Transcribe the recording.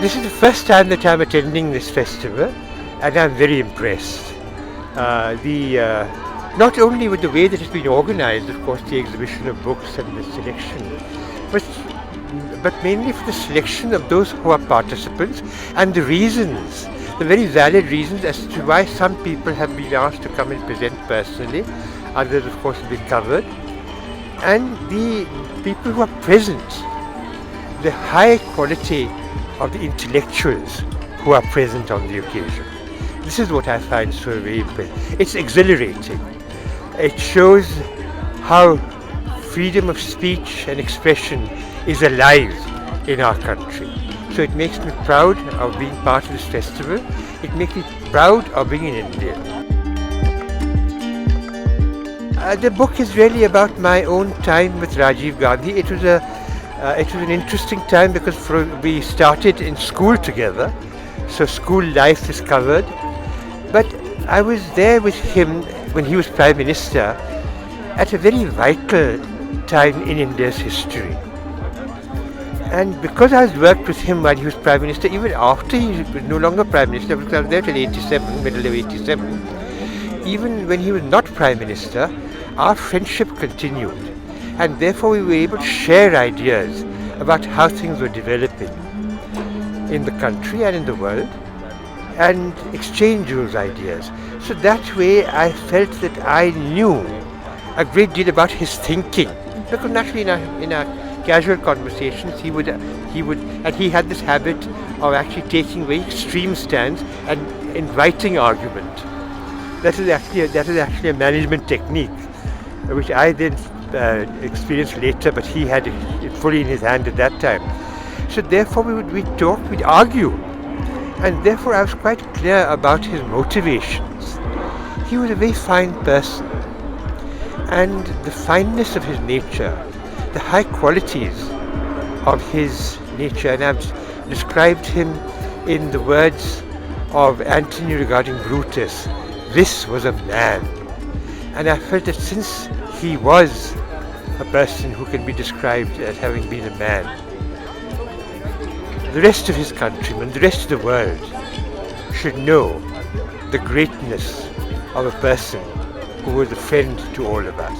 This is the first time that I'm attending this festival, and I'm very impressed. Not only with the way that it's been organized, of course, the exhibition of books and the selection, but mainly for the selection of those who are participants and the reasons, the very valid reasons as to why some people have been asked to come and present personally, others, of course, have been covered, and the people who are present, the high quality of the intellectuals who are present on the occasion. This is what I find so very important. It's exhilarating. It shows how freedom of speech and expression is alive in our country. So it makes me proud of being part of this festival. It makes me proud of being in India. The book is really about my own time with Rajiv Gandhi. It was an interesting time because we started in school together, so school life is covered. But I was there with him when he was Prime Minister at a very vital time in India's history. And because I had worked with him while he was Prime Minister, even after he was no longer Prime Minister, because I was there till 87, middle of 87, even when he was not Prime Minister, our friendship continued. And therefore we were able to share ideas about how things were developing in the country and in the world, and exchange those ideas. So that way I felt that I knew a great deal about his thinking, because naturally in our casual conversations he would and he had this habit of actually taking very extreme stands and inviting argument. That is actually a management technique which I then experienced later, but he had it fully in his hand at that time. So therefore we'd talk, we'd argue, and therefore I was quite clear about his motivations. He was a very fine person, and the fineness of his nature, the high qualities of his nature, and I've described him in the words of Antony regarding Brutus, this was a man. And I felt that since he was a person who can be described as having been a man, the rest of his countrymen, the rest of the world should know the greatness of a person who was a friend to all of us.